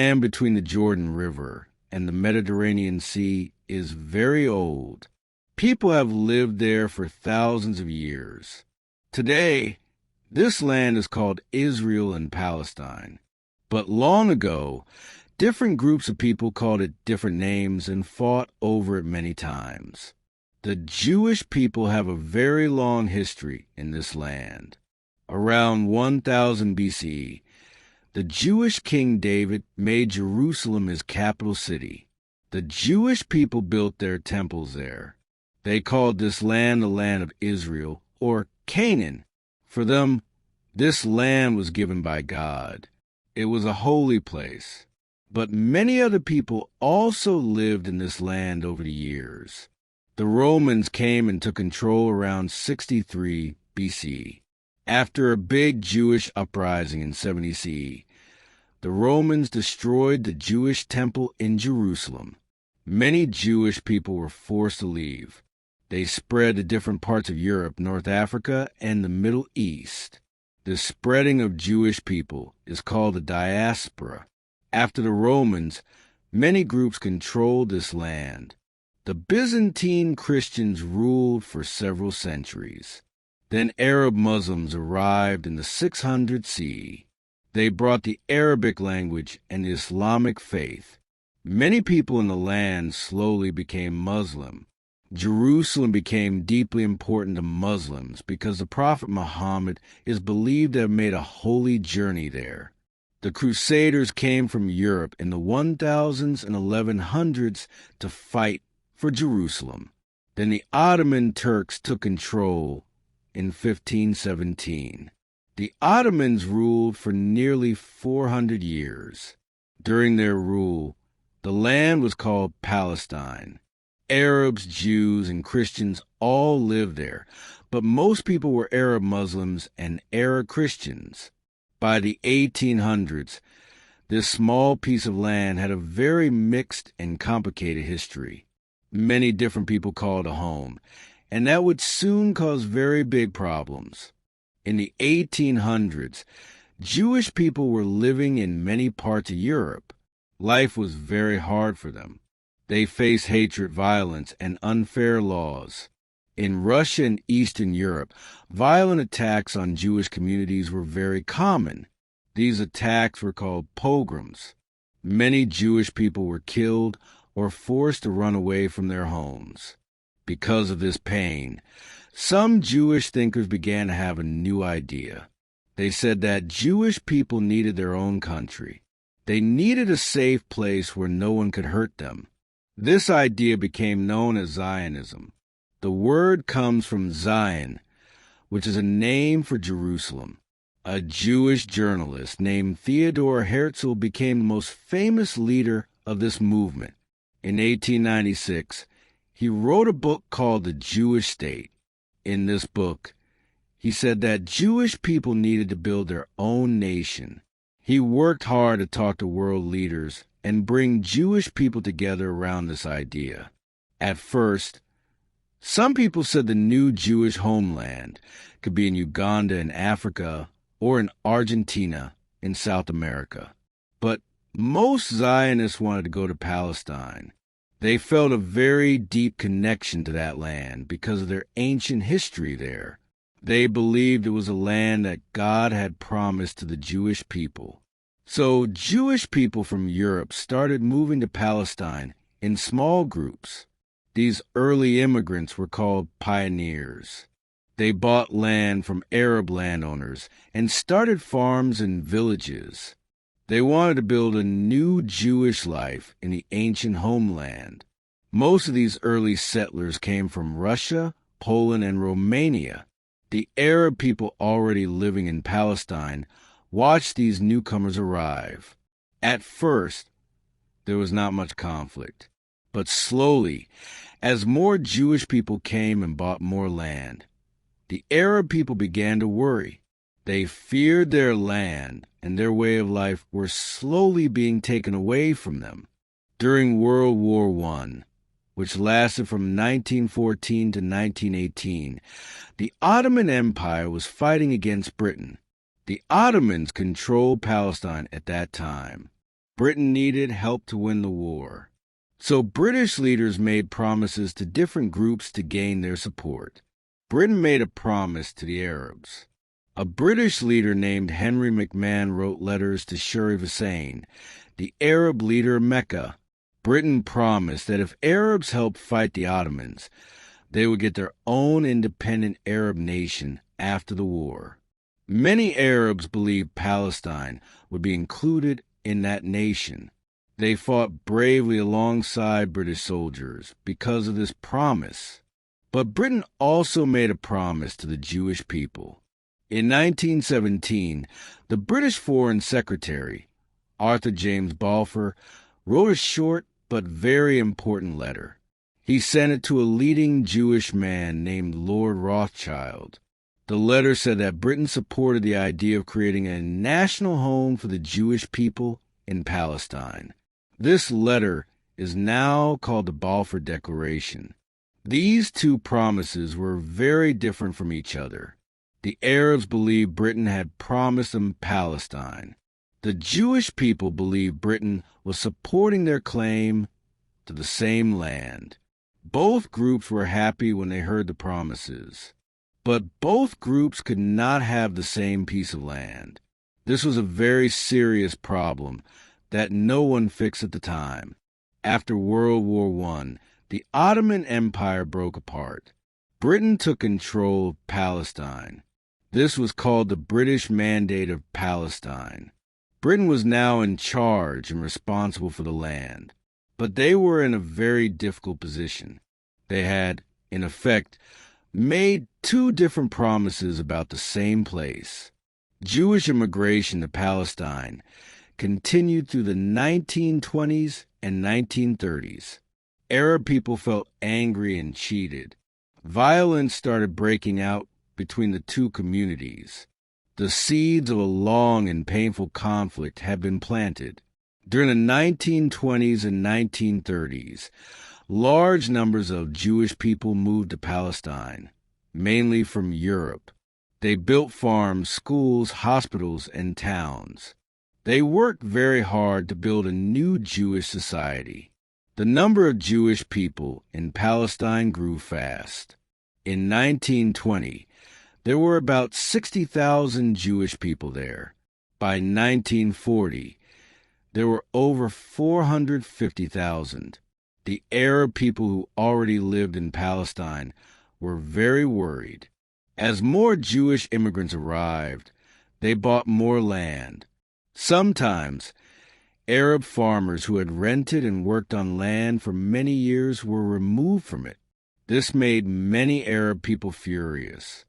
land between the Jordan River and the Mediterranean Sea is very old. People have lived there for thousands of years. Today, this land is called Israel and Palestine. But long ago, different groups of people called it different names and fought over it many times. The Jewish people have a very long history in this land. Around 1000 BCE, the Jewish King David made Jerusalem his capital city. The Jewish people built their temples there. They called this land the land of Israel, or Canaan. For them, this land was given by God. It was a holy place. But many other people also lived in this land over the years. The Romans came and took control around 63 BC. After a big Jewish uprising in 70 CE, the Romans destroyed the Jewish temple in Jerusalem. Many Jewish people were forced to leave. They spread to different parts of Europe, North Africa, and the Middle East. The spreading of Jewish people is called a diaspora. After the Romans, many groups controlled this land. The Byzantine Christians ruled for several centuries. Then Arab Muslims arrived in the 600 CE. They brought the Arabic language and the Islamic faith. Many people in the land slowly became Muslim. Jerusalem became deeply important to Muslims because the Prophet Muhammad is believed to have made a holy journey there. The Crusaders came from Europe in the 1000s and 1100s to fight for Jerusalem. Then the Ottoman Turks took control in 1517. The Ottomans ruled for nearly 400 years. During their rule, the land was called Palestine. Arabs, Jews, and Christians all lived there, but most people were Arab Muslims and Arab Christians. By the 1800s, this small piece of land had a very mixed and complicated history. Many different people called it home, and that would soon cause very big problems. In the 1800s, Jewish people were living in many parts of Europe. Life was very hard for them. They faced hatred, violence, and unfair laws. In Russia and Eastern Europe, violent attacks on Jewish communities were very common. These attacks were called pogroms. Many Jewish people were killed or forced to run away from their homes. Because of this pain, some Jewish thinkers began to have a new idea. They said that Jewish people needed their own country. They needed a safe place where no one could hurt them. This idea became known as Zionism. The word comes from Zion, which is a name for Jerusalem. A Jewish journalist named Theodor Herzl became the most famous leader of this movement. In 1896, he wrote a book called The Jewish State. In this book, he said that Jewish people needed to build their own nation. He worked hard to talk to world leaders and bring Jewish people together around this idea. At first, some people said the new Jewish homeland could be in Uganda in Africa or in Argentina in South America. But most Zionists wanted to go to Palestine. They felt a very deep connection to that land because of their ancient history there. They believed it was a land that God had promised to the Jewish people. So Jewish people from Europe started moving to Palestine in small groups. These early immigrants were called pioneers. They bought land from Arab landowners and started farms and villages. They wanted to build a new Jewish life in the ancient homeland. Most of these early settlers came from Russia, Poland, and Romania. The Arab people already living in Palestine watched these newcomers arrive. At first, there was not much conflict. But slowly, as more Jewish people came and bought more land, the Arab people began to worry. They feared their land and their way of life were slowly being taken away from them. During World War I, which lasted from 1914 to 1918, the Ottoman Empire was fighting against Britain. The Ottomans controlled Palestine at that time. Britain needed help to win the war. So British leaders made promises to different groups to gain their support. Britain made a promise to the Arabs. A British leader named Henry McMahon wrote letters to Sharif Hussein, the Arab leader of Mecca. Britain promised that if Arabs helped fight the Ottomans, they would get their own independent Arab nation after the war. Many Arabs believed Palestine would be included in that nation. They fought bravely alongside British soldiers because of this promise. But Britain also made a promise to the Jewish people. In 1917, the British Foreign Secretary, Arthur James Balfour, wrote a short but very important letter. He sent it to a leading Jewish man named Lord Rothschild. The letter said that Britain supported the idea of creating a national home for the Jewish people in Palestine. This letter is now called the Balfour Declaration. These two promises were very different from each other. The Arabs believed Britain had promised them Palestine. The Jewish people believed Britain was supporting their claim to the same land. Both groups were happy when they heard the promises. But both groups could not have the same piece of land. This was a very serious problem that no one fixed at the time. After World War I, the Ottoman Empire broke apart. Britain took control of Palestine. This was called the British Mandate of Palestine. Britain was now in charge and responsible for the land. But they were in a very difficult position. They had, in effect, made two different promises about the same place. Jewish immigration to Palestine continued through the 1920s and 1930s. Arab people felt angry and cheated. Violence started breaking out between the two communities. The seeds of a long and painful conflict had been planted. During the 1920s and 1930s, large numbers of Jewish people moved to Palestine, mainly from Europe. They built farms, schools, hospitals, and towns. They worked very hard to build a new Jewish society. The number of Jewish people in Palestine grew fast. In 1920, there were about 60,000 Jewish people there. By 1940, there were over 450,000. The Arab people who already lived in Palestine were very worried. As more Jewish immigrants arrived, they bought more land. Sometimes, Arab farmers who had rented and worked on land for many years were removed from it. This made many Arab people furious.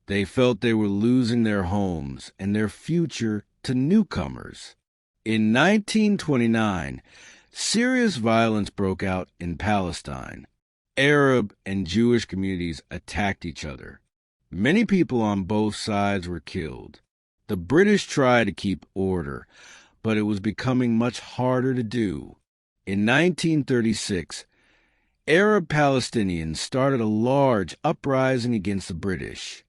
They felt they were losing their homes and their future to newcomers. In 1929, serious violence broke out in Palestine. Arab and Jewish communities attacked each other. Many people on both sides were killed. The British tried to keep order, but it was becoming much harder to do. In 1936, Arab Palestinians started a large uprising against the British.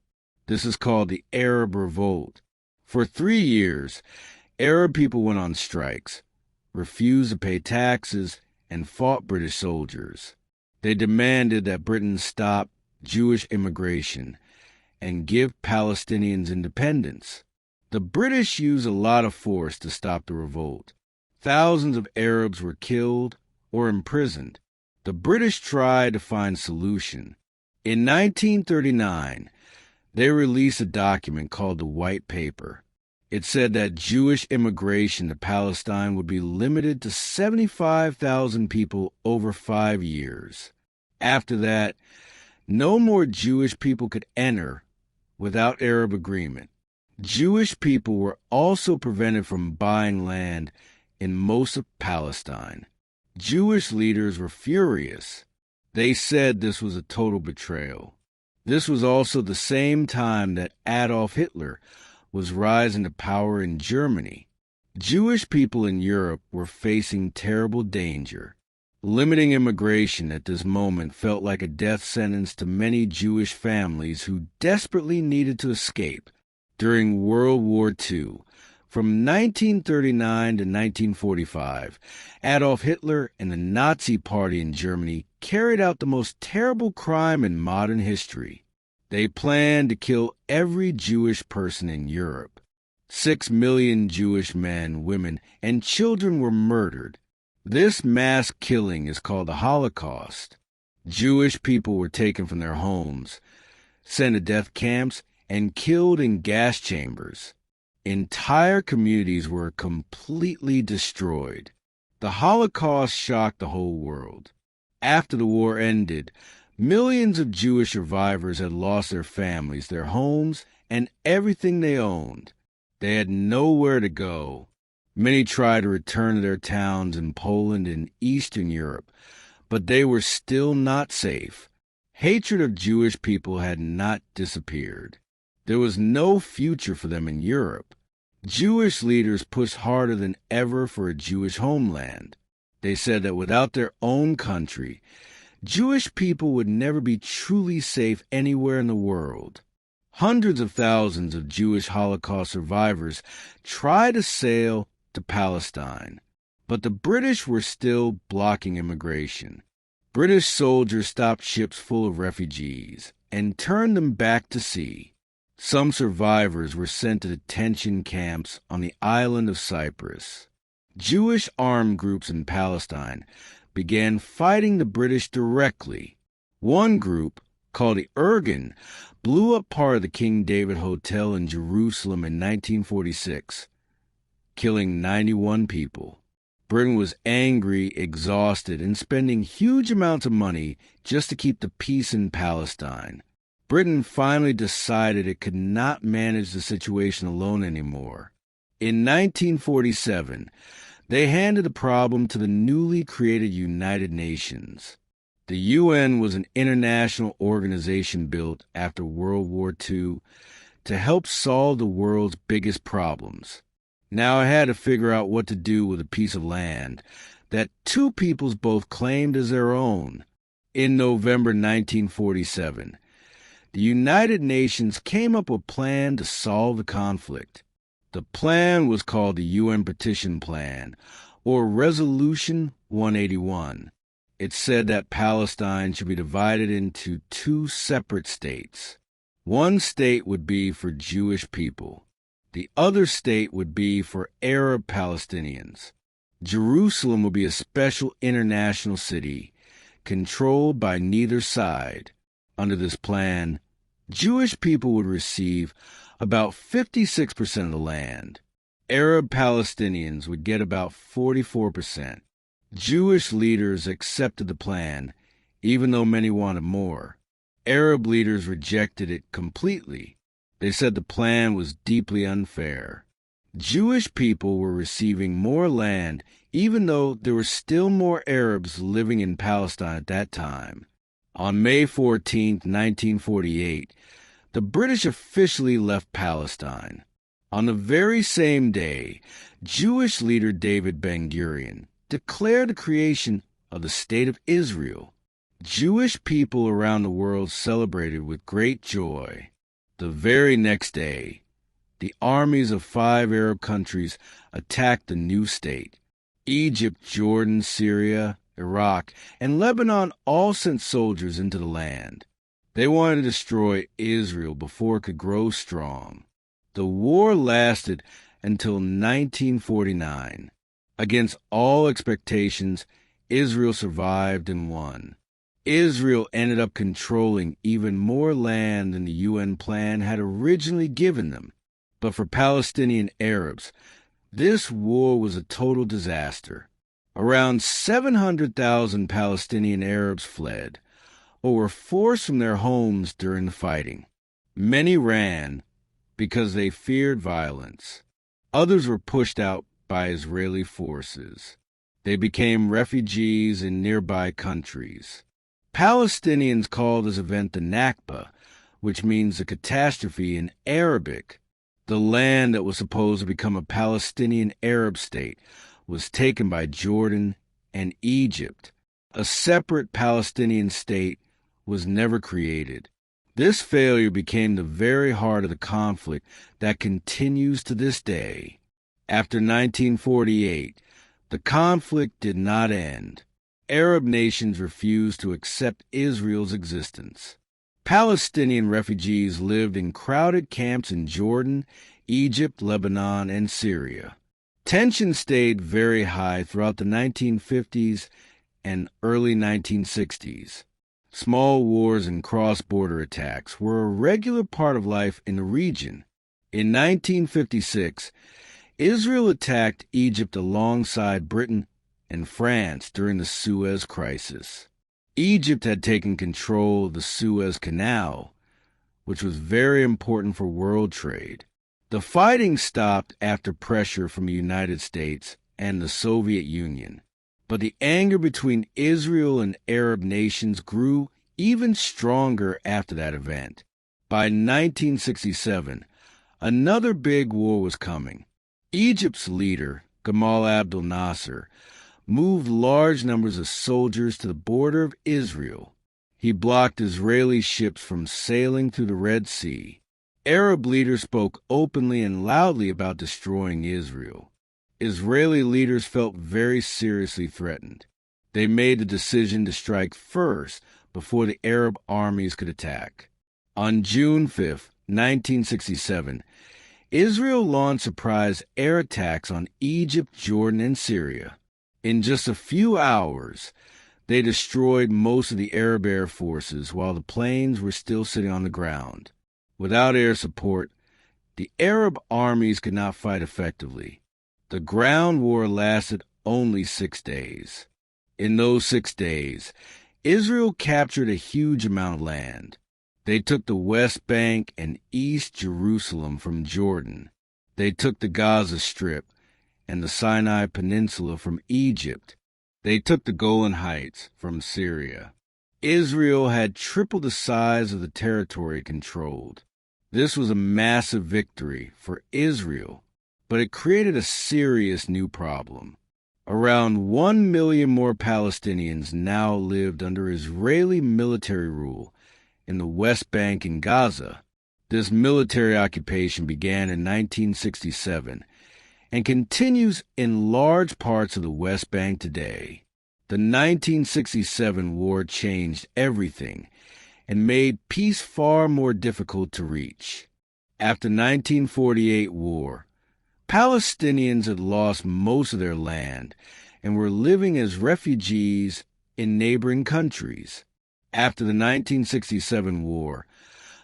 This is called the Arab Revolt. For 3 years, Arab people went on strikes, refused to pay taxes, and fought British soldiers. They demanded that Britain stop Jewish immigration and give Palestinians independence. The British used a lot of force to stop the revolt. Thousands of Arabs were killed or imprisoned. The British tried to find a solution. In 1939, they released a document called the White Paper. It said that Jewish immigration to Palestine would be limited to 75,000 people over 5 years. After that, no more Jewish people could enter without Arab agreement. Jewish people were also prevented from buying land in most of Palestine. Jewish leaders were furious. They said this was a total betrayal. This was also the same time that Adolf Hitler was rising to power in Germany. Jewish people in Europe were facing terrible danger. Limiting immigration at this moment felt like a death sentence to many Jewish families who desperately needed to escape. During World War II, From 1939 to 1945, Adolf Hitler and the Nazi Party in Germany carried out the most terrible crime in modern history. They planned to kill every Jewish person in Europe. 6 million Jewish men, women, and children were murdered. This mass killing is called the Holocaust. Jewish people were taken from their homes, sent to death camps, and killed in gas chambers. Entire communities were completely destroyed. The Holocaust shocked the whole world. After the war ended, millions of Jewish survivors had lost their families, their homes, and everything they owned. They had nowhere to go. Many tried to return to their towns in Poland and Eastern Europe, but they were still not safe. Hatred of Jewish people had not disappeared. There was no future for them in Europe. Jewish leaders pushed harder than ever for a Jewish homeland. They said that without their own country, Jewish people would never be truly safe anywhere in the world. Hundreds of thousands of Jewish Holocaust survivors tried to sail to Palestine, but the British were still blocking immigration. British soldiers stopped ships full of refugees and turned them back to sea. Some survivors were sent to detention camps on the island of Cyprus. Jewish armed groups in Palestine began fighting the British directly. One group, called the Irgun, blew up part of the King David Hotel in Jerusalem in 1946, killing 91 people. Britain was angry, exhausted, and spending huge amounts of money just to keep the peace in Palestine. Britain finally decided it could not manage the situation alone anymore. In 1947, they handed the problem to the newly created United Nations. The UN was an international organization built after World War II to help solve the world's biggest problems. Now it had to figure out what to do with a piece of land that two peoples both claimed as their own. In November 1947, the United Nations came up with a plan to solve the conflict. The plan was called the UN Partition Plan, or Resolution 181. It said that Palestine should be divided into two separate states. One state would be for Jewish people. The other state would be for Arab Palestinians. Jerusalem would be a special international city, controlled by neither side. Under this plan, Jewish people would receive about 56% of the land. Arab Palestinians would get about 44%. Jewish leaders accepted the plan, even though many wanted more. Arab leaders rejected it completely. They said the plan was deeply unfair. Jewish people were receiving more land, even though there were still more Arabs living in Palestine at that time. On May 14, 1948, the British officially left Palestine. On the very same day, Jewish leader David Ben-Gurion declared the creation of the State of Israel. Jewish people around the world celebrated with great joy. The very next day, the armies of 5 Arab countries attacked the new state. Egypt, Jordan, Syria, Iraq, and Lebanon all sent soldiers into the land. They wanted to destroy Israel before it could grow strong. The war lasted until 1949. Against all expectations, Israel survived and won. Israel ended up controlling even more land than the UN plan had originally given them. But for Palestinian Arabs, this war was a total disaster. Around 700,000 Palestinian Arabs fled or were forced from their homes during the fighting. Many ran because they feared violence. Others were pushed out by Israeli forces. They became refugees in nearby countries. Palestinians call this event the Nakba, which means a catastrophe in Arabic. The land that was supposed to become a Palestinian Arab state was taken by Jordan and Egypt. A separate Palestinian state was never created. This failure became the very heart of the conflict that continues to this day. After 1948, the conflict did not end. Arab nations refused to accept Israel's existence. Palestinian refugees lived in crowded camps in Jordan, Egypt, Lebanon, and Syria. Tension stayed very high throughout the 1950s and early 1960s. Small wars and cross-border attacks were a regular part of life in the region. In 1956, Israel attacked Egypt alongside Britain and France during the Suez Crisis. Egypt had taken control of the Suez Canal, which was very important for world trade. The fighting stopped after pressure from the United States and the Soviet Union, but the anger between Israel and Arab nations grew even stronger after that event. By 1967, another big war was coming. Egypt's leader, Gamal Abdel Nasser, moved large numbers of soldiers to the border of Israel. He blocked Israeli ships from sailing through the Red Sea. Arab leaders spoke openly and loudly about destroying Israel. Israeli leaders felt very seriously threatened. They made the decision to strike first before the Arab armies could attack. On June 5, 1967, Israel launched surprise air attacks on Egypt, Jordan, and Syria. In just a few hours, they destroyed most of the Arab air forces while the planes were still sitting on the ground. Without air support, the Arab armies could not fight effectively. The ground war lasted only 6 days. In those 6 days, Israel captured a huge amount of land. They took the West Bank and East Jerusalem from Jordan. They took the Gaza Strip and the Sinai Peninsula from Egypt. They took the Golan Heights from Syria. Israel had triple the size of the territory controlled. This was a massive victory for Israel, but it created a serious new problem. Around 1 million more Palestinians now lived under Israeli military rule in the West Bank and Gaza. This military occupation began in 1967 and continues in large parts of the West Bank today. The 1967 war changed everything and made peace far more difficult to reach. After the 1948 war, Palestinians had lost most of their land and were living as refugees in neighboring countries. After the 1967 war,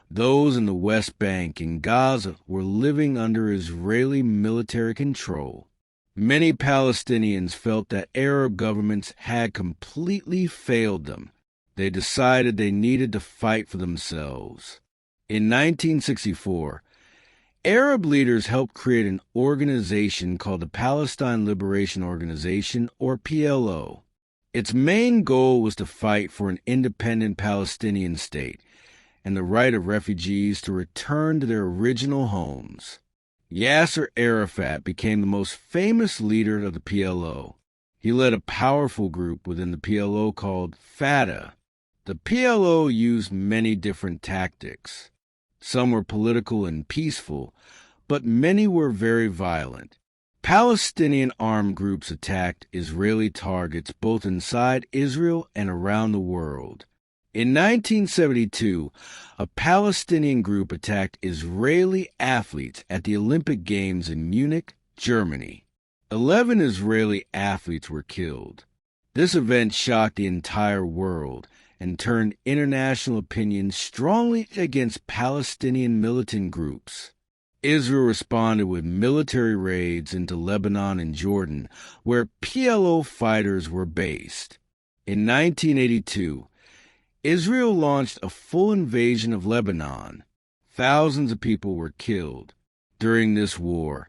those in the West Bank and Gaza were living under Israeli military control. Many Palestinians felt that Arab governments had completely failed them. They decided they needed to fight for themselves. In 1964, Arab leaders helped create an organization called the Palestine Liberation Organization, or PLO. Its main goal was to fight for an independent Palestinian state and the right of refugees to return to their original homes. Yasser Arafat became the most famous leader of the PLO. He led a powerful group within the PLO called Fatah. The PLO used many different tactics. Some were political and peaceful, but many were very violent. Palestinian armed groups attacked Israeli targets both inside Israel and around the world. In 1972, a Palestinian group attacked Israeli athletes at the Olympic Games in Munich, Germany. 11 Israeli athletes were killed. This event shocked the entire world and turned international opinion strongly against Palestinian militant groups. Israel responded with military raids into Lebanon and Jordan, where PLO fighters were based. In 1982, Israel launched a full invasion of Lebanon. Thousands of people were killed. During this war,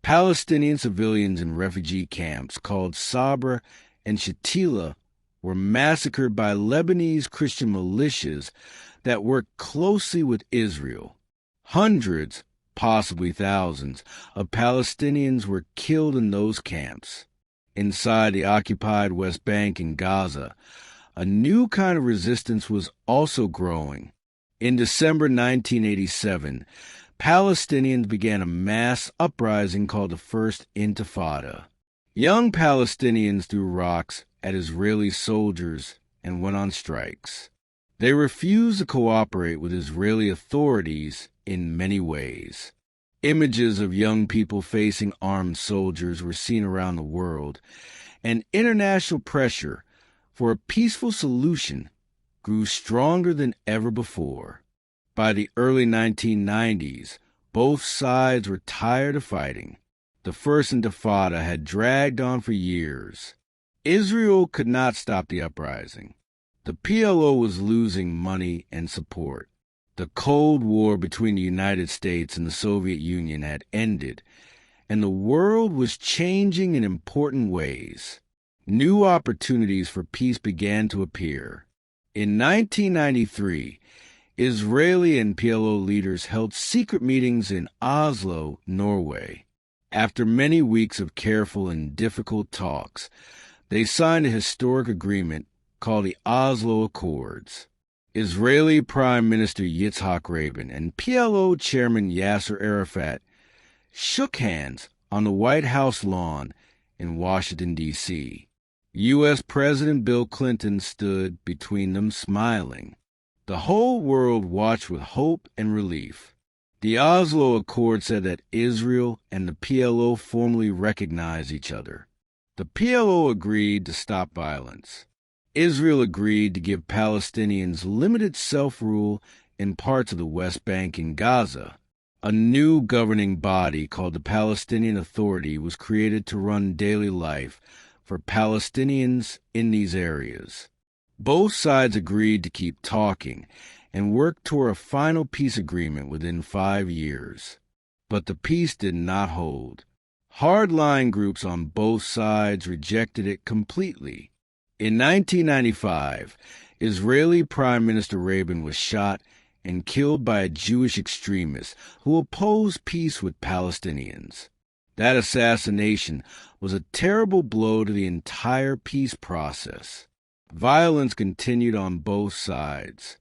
Palestinian civilians in refugee camps called Sabra and Shatila were massacred by Lebanese Christian militias that worked closely with Israel. Hundreds, possibly thousands, of Palestinians were killed in those camps. Inside the occupied West Bank and Gaza, a new kind of resistance was also growing. In December 1987, Palestinians began a mass uprising called the First Intifada. Young Palestinians threw rocks at Israeli soldiers and went on strikes. They refused to cooperate with Israeli authorities in many ways. Images of young people facing armed soldiers were seen around the world, and international pressure for a peaceful solution grew stronger than ever before. By the early 1990s, both sides were tired of fighting. The First Intifada had dragged on for years. Israel could not stop the uprising. The PLO was losing money and support. The Cold War between the United States and the Soviet Union had ended, and the world was changing in important ways. New opportunities for peace began to appear. In 1993, Israeli and PLO leaders held secret meetings in Oslo, Norway. After many weeks of careful and difficult talks, they signed a historic agreement called the Oslo Accords. Israeli Prime Minister Yitzhak Rabin and PLO Chairman Yasser Arafat shook hands on the White House lawn in Washington, D.C. U.S. President Bill Clinton stood between them smiling. The whole world watched with hope and relief. The Oslo Accord said that Israel and the PLO formally recognized each other. The PLO agreed to stop violence. Israel agreed to give Palestinians limited self-rule in parts of the West Bank and Gaza. A new governing body called the Palestinian Authority was created to run daily life for Palestinians in these areas. Both sides agreed to keep talking and work toward a final peace agreement within 5 years. But the peace did not hold. Hardline groups on both sides rejected it completely. In 1995, Israeli Prime Minister Rabin was shot and killed by a Jewish extremist who opposed peace with Palestinians. That assassination was a terrible blow to the entire peace process. Violence continued on both sides.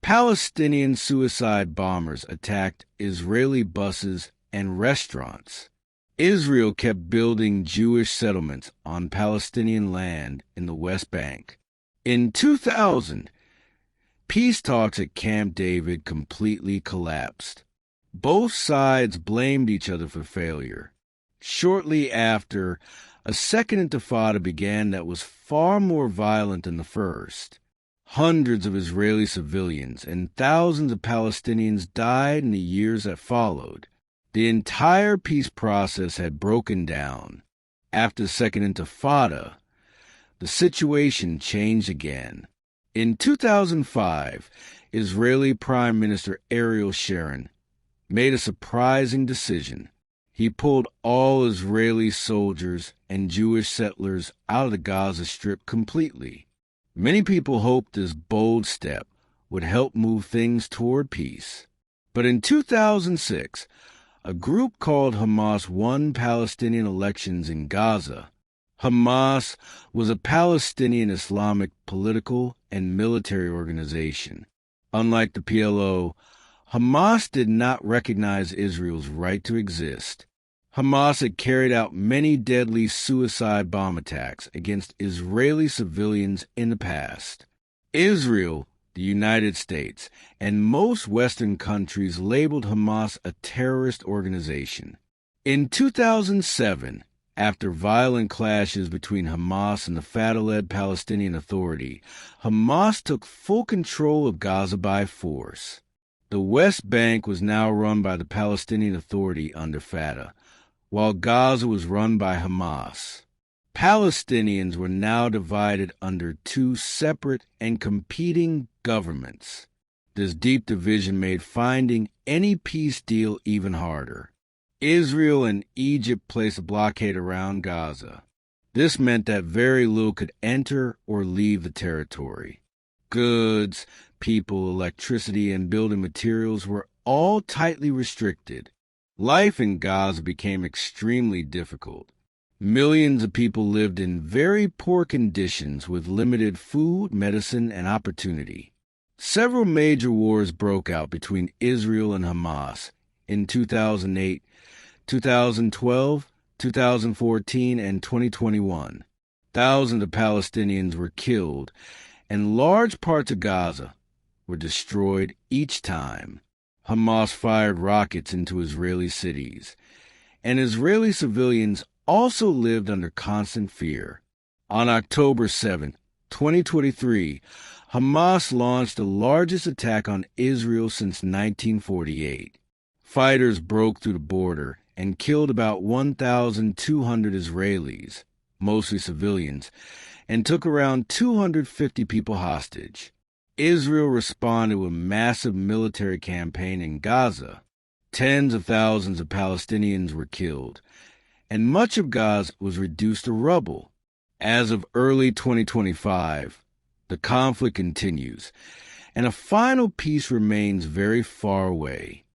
Palestinian suicide bombers attacked Israeli buses and restaurants. Israel kept building Jewish settlements on Palestinian land in the West Bank. In 2000, peace talks at Camp David completely collapsed. Both sides blamed each other for failure. Shortly after, a second intifada began that was far more violent than the first. Hundreds of Israeli civilians and thousands of Palestinians died in the years that followed. The entire peace process had broken down. After the Second Intifada, the situation changed again. In 2005, Israeli Prime Minister Ariel Sharon made a surprising decision. He pulled all Israeli soldiers and Jewish settlers out of the Gaza Strip completely. Many people hoped this bold step would help move things toward peace. But in 2006, a group called Hamas won Palestinian elections in Gaza. Hamas was a Palestinian Islamic political and military organization. Unlike the PLO, Hamas did not recognize Israel's right to exist. Hamas had carried out many deadly suicide bomb attacks against Israeli civilians in the past. Israel, the United States, and most Western countries labeled Hamas a terrorist organization. In 2007, after violent clashes between Hamas and the Fatah-led Palestinian Authority, Hamas took full control of Gaza by force. The West Bank was now run by the Palestinian Authority under Fatah, while Gaza was run by Hamas. Palestinians were now divided under two separate and competing governments. This deep division made finding any peace deal even harder. Israel and Egypt placed a blockade around Gaza. This meant that very little could enter or leave the territory. Goods, people, electricity, and building materials were all tightly restricted. Life in Gaza became extremely difficult. Millions of people lived in very poor conditions with limited food, medicine, and opportunity. Several major wars broke out between Israel and Hamas, in 2008, 2012, 2014, and 2021. Thousands of Palestinians were killed, and large parts of Gaza were destroyed each time. Hamas fired rockets into Israeli cities, and Israeli civilians also lived under constant fear. On October 7, 2023, Hamas launched the largest attack on Israel since 1948. Fighters broke through the border and killed about 1,200 Israelis, mostly civilians, and took around 250 people hostage. Israel responded with a massive military campaign in Gaza. Tens of thousands of Palestinians were killed, and much of Gaza was reduced to rubble. As of early 2025, the conflict continues, and a final peace remains very far away.